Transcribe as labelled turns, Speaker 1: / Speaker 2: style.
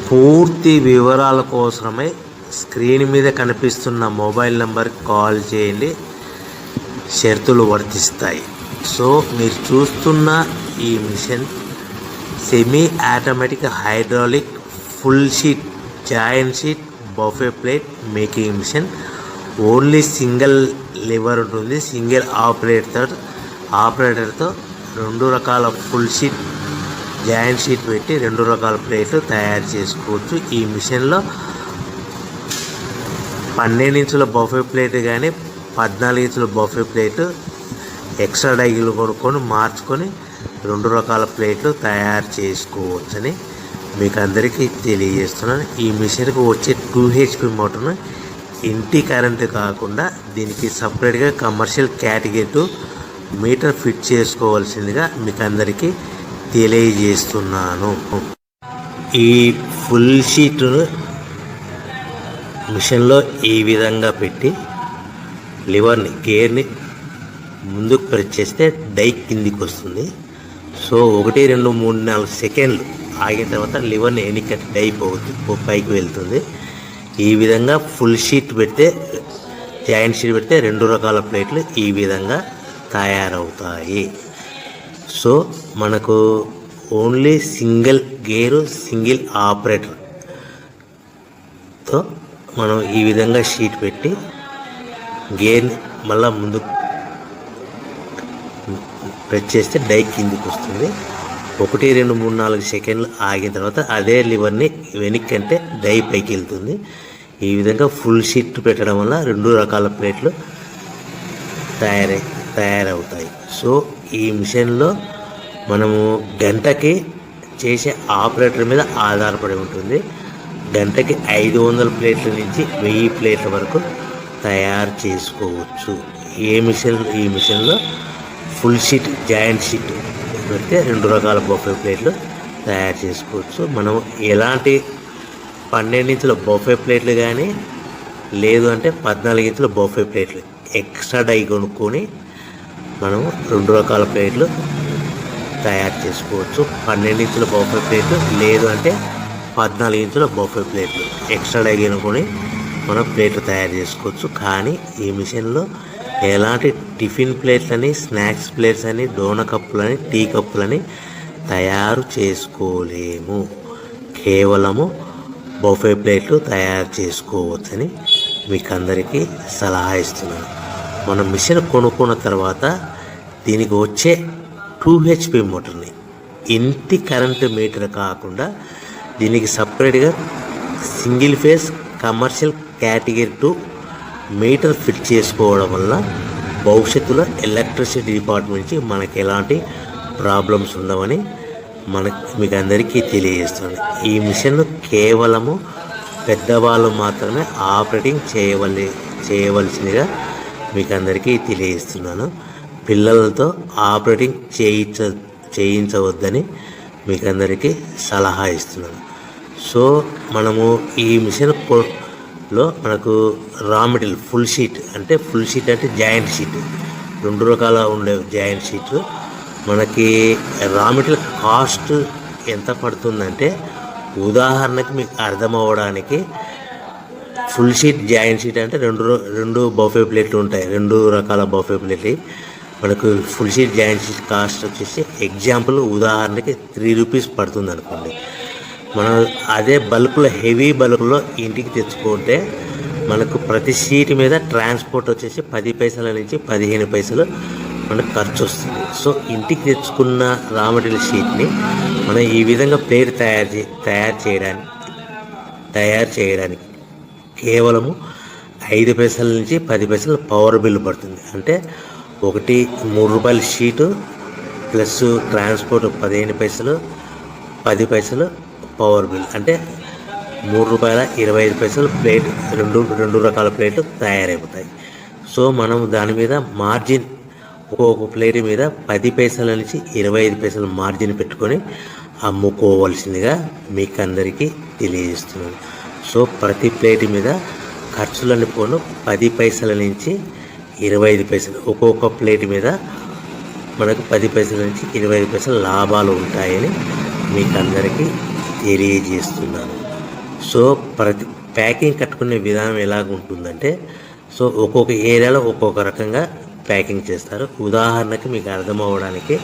Speaker 1: పూర్తి వివరాల కోసమై స్క్రీన్ మీద కనిపిస్తున్న మొబైల్ నెంబర్కి కాల్ చేయండి, షరతులు వర్తిస్తాయి. సో మీరు చూస్తున్న ఈ machine semi automatic hydraulic full sheet joint sheet buffet plate making machine. Only single lever ఉంటుంది. సింగిల్ ఆపరేటర్తో 2 రకాల ఫుల్ షీట్ జాయింట్ షీట్ పెట్టి 2 రకాల ప్లేట్లు తయారు చేసుకోవచ్చు. ఈ మిషన్లో 12 ఇంచుల బఫే ప్లేట్ కానీ 14 ఇంచుల బఫే ప్లేట్ ఎక్స్ట్రా డైలు కొనుక్కొని మార్చుకొని 2 రకాల ప్లేట్లు తయారు చేసుకోవచ్చని మీకు అందరికీ తెలియజేస్తున్నాను. ఈ మిషన్కి వచ్చే 2 HP మోటార్ను ఇంటి కరెంటు కాకుండా దీనికి సపరేట్గా కమర్షియల్ కేటగిరీ 2 మీటర్ ఫిట్ చేసుకోవాల్సిందిగా మీకు అందరికీ తెలియజేస్తున్నాను. ఈ ఫుల్ షీట్ను మిషన్లో ఈ విధంగా పెట్టి లివర్ని గేర్ని ముందుకు ప్రెస్ చేస్తే డై కిందికి వస్తుంది. సో 1 2 3 4 సెకండ్లు ఆగిన తర్వాత లివర్ని ఎన్నికట్టి డై పైకి వెళ్తుంది. ఈ విధంగా ఫుల్ షీట్ పెడితే జాయింట్ షీట్ పెడితే 2 రకాల ప్లేట్లు ఈ విధంగా తయారవుతాయి. సో మనకు ఓన్లీ సింగిల్ గేరు సింగిల్ ఆపరేటర్తో మనం ఈ విధంగా షీట్ పెట్టి గేర్ని మళ్ళీ ముందు ప్రెస్ చేస్తే డై కిందికి వస్తుంది. 1 2 3 4 సెకండ్లు ఆగిన తర్వాత అదే లివర్ని వెనక్కి అంటే డై పైకి వెళ్తుంది. ఈ విధంగా ఫుల్ షీట్ పెట్టడం వల్ల 2 రకాల ప్లేట్లు తయారవుతాయి. సో ఈ మిషన్లో మనము గంటకి చేసే ఆపరేటర్ మీద ఆధారపడి ఉంటుంది. గంటకి 500 ప్లేట్ల నుంచి 1000 ప్లేట్ల వరకు తయారు చేసుకోవచ్చు. ఈ మిషన్లో ఫుల్ షీట్ జాయింట్ షీట్ పెడితే 2 రకాల బఫే ప్లేట్లు తయారు చేసుకోవచ్చు. మనం ఎలాంటి 12 ఇంచుల బఫే ప్లేట్లు కానీ లేదు అంటే 14 ఇంచుల బఫే ప్లేట్లు ఎక్స్ట్రా డై కొనుక్కొని మనం 2 రకాల ప్లేట్లు తయారు చేసుకోవచ్చు. 12 ఇంచుల బఫే ప్లేట్లు లేదు అంటే 14 ఇంచుల బఫే ప్లేట్లు ఎక్స్ట్రా డై కొనుక్కొని మనం ప్లేట్లు తయారు చేసుకోవచ్చు. కానీ ఈ మిషన్లో ఎలాంటి టిఫిన్ ప్లేట్లని స్నాక్స్ ప్లేట్స్ అని డోనా కప్పులని టీ కప్పులని తయారు చేసుకోలేము. కేవలము బఫే ప్లేట్లు తయారు చేసుకోవచ్చని మీకు అందరికీ సలహా ఇస్తున్నాను. మనం మిషన్ కొనుక్కున్న తర్వాత దీనికి వచ్చే 2 HP మోటార్ని ఇంటి కరెంటు మీటర్ కాకుండా దీనికి సపరేట్గా single phase commercial category 2 metre fit చేసుకోవడం వల్ల భవిష్యత్తులో ఎలక్ట్రిసిటీ డిపార్ట్మెంట్ నుంచి మనకి ఎలాంటి ప్రాబ్లమ్స్ ఉండవని మీకు అందరికీ తెలియజేస్తున్నాను. ఈ మిషన్ కేవలము పెద్దవాళ్ళు మాత్రమే ఆపరేటింగ్ చేయవలసిందిగా మీకు అందరికీ తెలియజేస్తున్నాను. పిల్లలతో ఆపరేటింగ్ చేయించవద్దని మీకు అందరికీ సలహా ఇస్తున్నాను. సో మనము ఈ మిషన్లో మనకు రా మెటీరియల్ ఫుల్ షీట్ అంటే జాయింట్ షీట్ 2 రకాల ఉండే జాయింట్ షీట్ మనకి రా మెటీరియల్ కాస్ట్ ఎంత పడుతుందంటే ఉదాహరణకి మీకు అర్థం అవ్వడానికి ఫుల్ షీట్ జాయింట్ షీట్ అంటే 2 బఫే ప్లేట్లు ఉంటాయి. 2 రకాల బఫే ప్లేట్లు మనకు full sheet joint sheet cost వచ్చేసి ఎగ్జాంపుల్ ఉదాహరణకి 3 రూపీస్ పడుతుంది అనుకోండి. మనం అదే బల్క్లో హెవీ బల్క్లో ఇంటికి తెచ్చుకుంటే మనకు ప్రతి షీట్ మీద ట్రాన్స్పోర్ట్ వచ్చేసి 10 పైసల నుంచి 15 పైసలు మనకు ఖర్చు వస్తుంది. సో ఇంటికి తెచ్చుకున్న రా మెటీరియల్ షీట్ని మనం ఈ విధంగా ప్లేట్ తయారు చేయడానికి కేవలము 5 పైసల నుంచి 10 పైసలు పవర్ బిల్ పడుతుంది. అంటే 3 రూపాయల షీటు ప్లస్ ట్రాన్స్పోర్ట్ 15 పైసలు 10 పైసలు పవర్ బిల్ అంటే 3 రూపాయల 25 పైసలు ప్లేట్ 2 రకాల ప్లేట్లు తయారైపోతాయి. సో మనం దాని మీద మార్జిన్ ఒక్కొక్క ప్లేట్ మీద 10 పైసల నుంచి 25 పైసలు మార్జిన్ పెట్టుకొని అమ్ముకోవాల్సిందిగా మీకు అందరికీ తెలియజేస్తున్నాను. సో ప్రతి ప్లేట్ మీద ఖర్చులన్నీ పోను 10 పైసల నుంచి 25 పైసలు ఒక్కొక్క ప్లేట్ మీద మనకు 10 పైసల నుంచి 25 పైసలు లాభాలు ఉంటాయని మీకు అందరికీ తెలియజేస్తున్నాను. సో ప్రతి ప్యాకింగ్ కట్టుకునే విధానం ఎలాగ ఉంటుందంటే, సో ఒక్కొక్క ఏరియాలో ఒక్కొక్క రకంగా ప్యాకింగ్ చేస్తారు. ఉదాహరణకి మీకు అర్థం అవ్వడానికి